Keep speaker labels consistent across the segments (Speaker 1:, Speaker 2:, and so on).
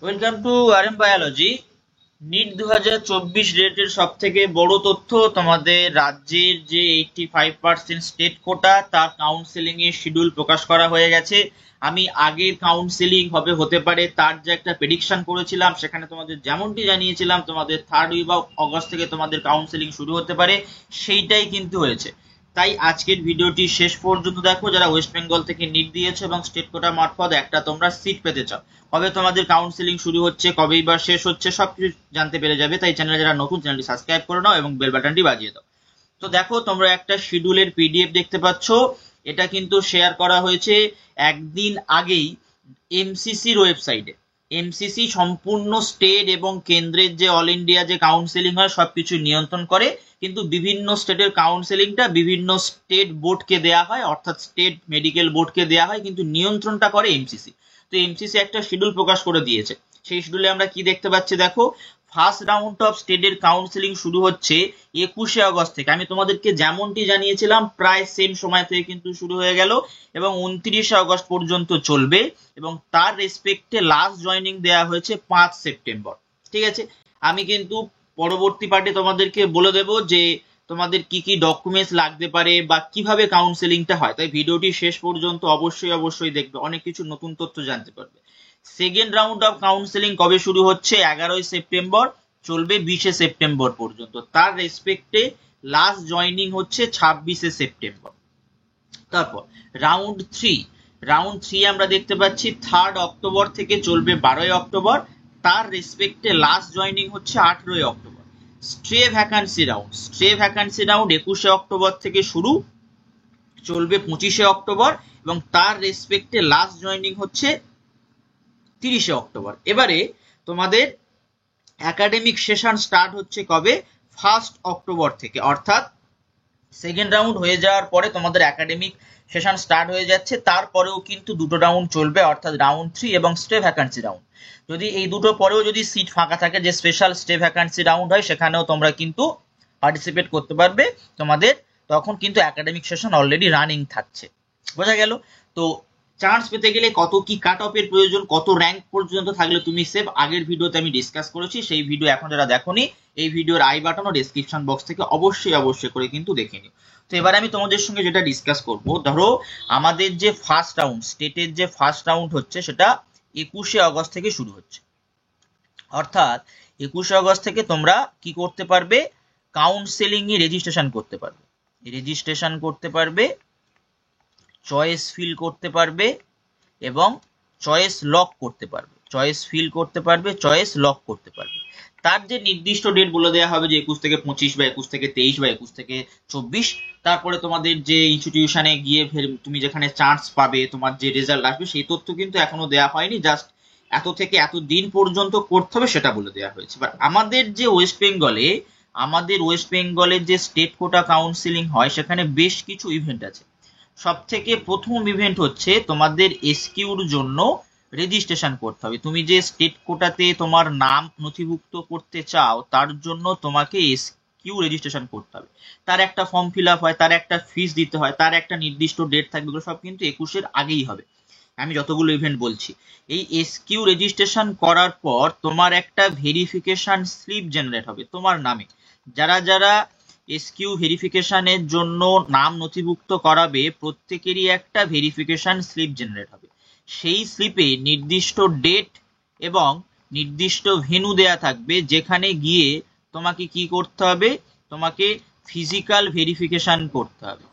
Speaker 1: Welcome to RM biology. NEET 2024 রেটের সব থেকে বড় তথ্য, তোমাদের রাজ্যের যে 85% স্টেট কোটা তার কাউন্সেলিং এর শিডিউল প্রকাশ করা হয়ে গেছে। আমি আগের কাউন্সেলিং হবে হতে পারে তার যে একটা প্রেডিকশন করেছিলাম, সেখানে তোমাদের যেমনটি জানিয়েছিলাম তোমাদের 3rd উইক অফ অগস্ট থেকে তোমাদের কাউন্সেলিং শুরু হতে পারে, সেইটাই কিন্তু হয়েছে। তাই আজকের ভিডিওটি শেষ পর্যন্ত দেখো, যারা ওয়েস্ট বেঙ্গল থেকে নিট দিয়েছো এবং স্টেট কোটা মারফত একটা তোমরা সিট পেতে চাও। কবে তোমাদের কাউন্সেলিং শুরু হচ্ছে, কবেই বা শেষ হচ্ছে, সবকিছু জানতে পেরে যাবে। তাই চ্যানেলে যারা নতুন, চ্যানেলটি সাবস্ক্রাইব করে নাও এবং বেল বাটনটি বাজিয়ে দাও। তো দেখো, তোমরা একটা শিডিউলের পিডিএফ দেখতে পাচ্ছ। এটা কিন্তু শেয়ার করা হয়েছে একদিন আগেই এমসিসির ওয়েবসাইটে। এমসিসি সম্পূর্ণ স্টেট এবং কেন্দ্রের যে অল ইন্ডিয়া যে কাউন্সেলিং হয় সবকিছু নিয়ন্ত্রণ করে, কিন্তু বিভিন্ন স্টেটের কাউন্সেলিংটা বিভিন্ন স্টেট বোর্ডকে দেয়া হয়, অর্থাৎ স্টেট মেডিকেল বোর্ডকে দেয়া হয়, কিন্তু নিয়ন্ত্রণটা করে এমসিসি। তো এমসিসি একটা শিডিউল প্রকাশ করে দিয়েছে। সেই শিডিউলে আমরা কি দেখতে পাচ্ছি দেখো, ফার্স্ট রাউন্ড অফ স্টেটের কাউন্সেলিং শুরু হচ্ছে 21শে আগস্ট থেকে। আমি তোমাদেরকে যেমনটি জানিয়েছিলাম প্রায় সেম সময় থেকে কিন্তু শুরু হয়ে গেল এবং 29শে আগস্ট পর্যন্ত চলবে, এবং তার রেসপেক্টে লাস্ট জয়নিং দেওয়া হয়েছে 5 সেপ্টেম্বর। ঠিক আছে, আমি কিন্তু পরবর্তী পার্টে তোমাদেরকে বলে দেব যে তোমাদের কি কি ডকুমেন্টস লাগতে পারে বা কিভাবে কাউন্সেলিংটা হয়। তাই ভিডিওটি শেষ পর্যন্ত অবশ্যই দেখবে, অনেক কিছু নতুন তথ্য জানতে পারবে। সেকেন্ড রাউন্ড অফ কাউন্সেলিং কবে শুরু হচ্ছে? 11ই সেপ্টেম্বর, চলবে 20শে সেপ্টেম্বর পর্যন্ত। তার রেসপেক্টে লাস্ট জয়নিং হচ্ছে 26শে সেপ্টেম্বর। তারপর রাউন্ড থ্রি আমরা দেখতে পাচ্ছি 3rd অক্টোবর থেকে চলবে 12ই অক্টোবর। তার রেসপেক্টে লাস্ট জয়নিং হচ্ছে 18ই অক্টোবর। স্ট্রে ভ্যাকান্সি রাউন্ড 21শে অক্টোবর থেকে শুরু, চলবে 25শে অক্টোবর, এবং তার রেসপেক্টে লাস্ট জয়নিং হচ্ছে 30শে অক্টোবর। এবারে তোমাদের একাডেমিক সেশন স্টার্ট হচ্ছে কবে? 1 অক্টোবর থেকে, অর্থাৎ সেকেন্ড রাউন্ড হয়ে যাওয়ার পরে তোমাদের একাডেমিক সেশন স্টার্ট হয়ে যাচ্ছে। তারপরেও কিন্তু দুটো রাউন্ড চলবে, অর্থাৎ রাউন্ড 3 এবং স্টে ভ্যাকান্সি রাউন্ড। যদি এই দুটো পরেও যদি সিট ফাঁকা থাকে, যে স্পেশাল স্টে ভ্যাকান্সি রাউন্ড হয়, সেখানেও তোমরা কিন্তু পার্টিসিপেট করতে পারবে। তোমাদের তখন কিন্তু একাডেমিক সেশন অলরেডি রানিং থাকছে। বোঝা গেল? তো চান্স পেতে গেলে কত কি কাট অফ এর প্রয়োজন, কত র্যাঙ্ক পর্যন্ত থাকলে তুমি সেভ, আগের ভিডিওতে আমি ডিসকাস করেছি। সেই ভিডিও এখন যারা দেখোনি, এই ভিডিওর আই বাটন ও ডেসক্রিপশন বক্স থেকে অবশ্যই করে কিন্তু দেখে নিও। তো এবার আমি তোমাদের সঙ্গে যেটা ডিসকাস করব, ধরো আমাদের যে ফার্স্ট রাউন্ড, স্টেটের যে ফার্স্ট রাউন্ড হচ্ছে, সেটা 21শে আগস্ট থেকে শুরু হচ্ছে। অর্থাৎ 21শে আগস্ট থেকে তোমরা কি করতে পারবে? কাউন্সেলিং এ রেজিস্ট্রেশন করতে পারবে, চয়েস ফিল করতে পারবে এবং চয়েস লক করতে পারবে। তার যে নির্দিষ্ট ডেট বলে দেওয়া হবে, যে 21 থেকে 25 বা 21 থেকে 23 বা 21 থেকে 24। তারপরে তোমাদের যে ইনস্টিটিউশনে গিয়ে তুমি যেখানে চান্স পাবে, তোমার যে রেজাল্ট আসবে, সেই তথ্য কিন্তু এখনো দেওয়া হয়নি। জাস্ট এত থেকে এত দিন পর্যন্ত করতে হবে সেটা বলে দেওয়া হয়েছে। বাট আমাদের ওয়েস্ট বেঙ্গলের যে স্টেট কোটা কাউন্সিলিং হয়, সেখানে বেশ কিছু ইভেন্ট আছে। সব থেকে প্রথম ইভেন্ট হচ্ছে তোমাদের এসকিউর জন্য রেজিস্ট্রেশন করতে হবে। তুমি যে স্টেট কোটাতে তোমার নাম নথিভুক্ত করতে চাও, তার জন্য তোমাকে এসকিউ রেজিস্ট্রেশন করতে হবে। তার একটা ফর্ম ফিল আপ হয়, তার একটা ফিস দিতে হয়, তার একটা নির্দিষ্ট ডেট থাকবে। এগুলো সব কিন্তু 21-এর আগেই হবে। আমি যতগুলো ইভেন্ট বলছি, এই এসকিউ রেজিস্ট্রেশন করার পর তোমার একটা ভেরিফিকেশন স্লিপ জেনারেট হবে তোমার নামে। যারা যারা এসকিউ ভেরিফিকেশনের জন্য নাম নথিভুক্ত করাবে, প্রত্যেকেরই একটা ভেরিফিকেশন স্লিপ জেনারেট হবে। সেই স্লিপে নির্দিষ্ট ডেট এবং নির্দিষ্ট ভেন্যু দেয়া থাকবে, যেখানে গিয়ে তোমাকে কি করতে হবে? তোমাকে ফিজিক্যাল ভেরিফিকেশন করতে হবে।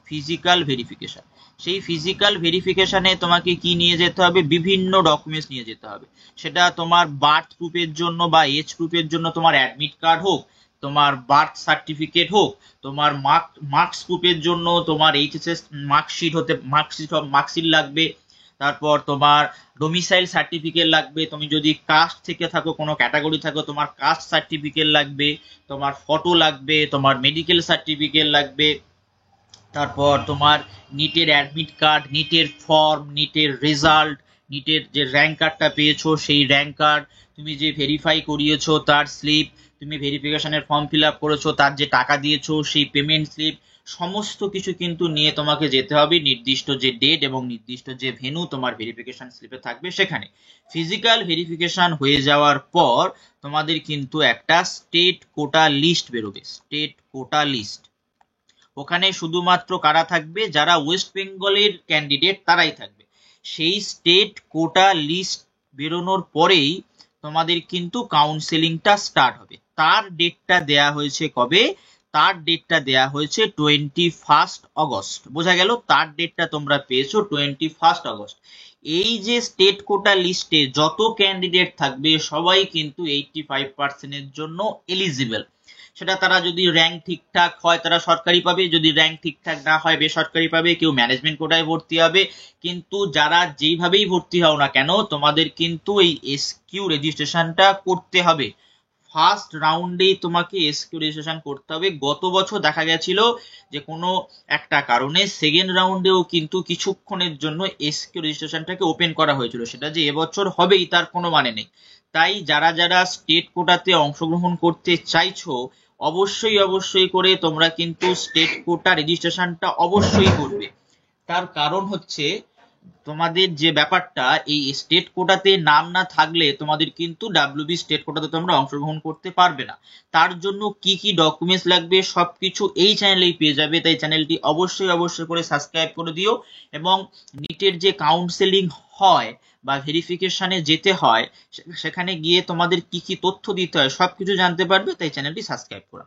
Speaker 1: সেই ফিজিক্যাল ভেরিফিকেশনে তোমাকে কি নিয়ে যেতে হবে? বিভিন্ন ডকুমেন্টস নিয়ে যেতে হবে। সেটা তোমার বার্থ প্রুফের জন্য বা এজ প্রুফের জন্য তোমার অ্যাডমিট কার্ড হোক, তোমার বার্থ সার্টিফিকেট হোক, তোমার মার্কস প্রুফের জন্য তোমার এইচএসএস মার্কশিট লাগবে। তারপর তোমার ডোমিসাইল সার্টিফিকেট লাগবে। তুমি যদি কাস্ট থেকে থাকো, কোনো ক্যাটাগরি থাকো, তোমার কাস্ট সার্টিফিকেট লাগবে, তোমার ফটো লাগবে, তোমার মেডিকেল সার্টিফিকেট লাগবে। তারপর তোমার নিটের অ্যাডমিট কার্ড, নিটের ফর্ম, নিটের রেজাল্ট, নিটের যে র্যাঙ্ক কার্ডটা পেয়েছো সেই র্যাঙ্ক কার্ড, তুমি যে ভেরিফাই করিয়েছো তার স্লিপ, তুমি ভেরিফিকেশনের ফর্ম ফিল আপ করেছো তার যে টাকা দিয়েছো সেই পেমেন্ট স্লিপ, সমস্ত কিছু কিন্তু নিয়ে তোমাকে যেতে হবে নির্দিষ্ট যে ডেট এবং নির্দিষ্ট যে ভেন্যু তোমার ভেরিফিকেশন স্লিপে থাকবে সেখানে। ফিজিক্যাল ভেরিফিকেশন হয়ে যাওয়ার পর তোমাদের কিন্তু একটা স্টেট কোটা লিস্ট বেরোবে, স্টেট কোটা লিস্ট। ওখানে শুধুমাত্র কারা থাকবে, যারা ওয়েস্ট বেঙ্গলের ক্যান্ডিডেট তারাই থাকবে। সেই স্টেট কোটা লিস্ট বেরোনোর পরেই তোমাদের কিন্তু কাউন্সেলিংটা স্টার্ট হবে। তার ডেটটা দেয়া হয়েছে কবে? তার ডেটটা দেয়া হয়েছে 21 অগস্ট। বোঝা গেল? তার ডেটটা তোমরা পেয়েছো 21 অগস্ট। এই যে স্টেট কোটা লিস্টে যত ক্যান্ডিডেট থাকবে সবাই কিন্তু 85% এর জন্য এলিজিবল। সেটা তারা যদি র্যাঙ্ক ঠিকঠাক হয় তারা সরকারি পাবে, যদি র্যাঙ্ক ঠিকঠাক না হয় বেসরকারি পাবে, কেউ ম্যানেজমেন্ট কোটায় ভর্তি হবে। কিন্তু যারা যেইভাবেই ভর্তি হও না কেন তোমাদের কিন্তু এই এসকিউ রেজিস্ট্রেশনটা করতে হবে। ফার্স্ট রাউন্ডেই তোমাকে এসকিউ রেজিস্ট্রেশন করতে হবে। গত বছর দেখা গেছিল যে কোনো একটা কারণে সেকেন্ড রাউন্ডেও কিন্তু কিছুক্ষণের জন্য এসকিউ রেজিস্ট্রেশনটাকে ওপেন করা হয়েছিল, সেটা যে এবছর হবেই তার কোনো মানে নেই। তাই যারা যারা স্টেট কোটাতে অংশগ্রহণ করতে চাইছো অবশ্যই করে তোমরা কিন্তু স্টেট কোটা রেজিস্ট্রেশনটা অবশ্যই করবে। তার কারণ হচ্ছে তোমাদের যে ব্যাপারটা, এই স্টেট কোটাতে নাম না থাকলে তোমাদের কিন্তু ডাব্লিউবি স্টেট কোটাতে তোমরা অংশগ্রহণ করতে পারবে না। তার জন্য কি কি ডকুমেন্টস লাগবে সবকিছু এই চ্যানেলেই পেয়ে যাবে। তাই চ্যানেলটি অবশ্যই করে সাবস্ক্রাইব করে দিও এবং নিটের যে কাউন্সেলিং হয় বা ভেরিফিকেশনে যেতে হয় সেখানে গিয়ে তোমাদের কি কি তথ্য দিতে হয় সবকিছু জানতে পারবে। তাই চ্যানেলটি সাবস্ক্রাইব করো।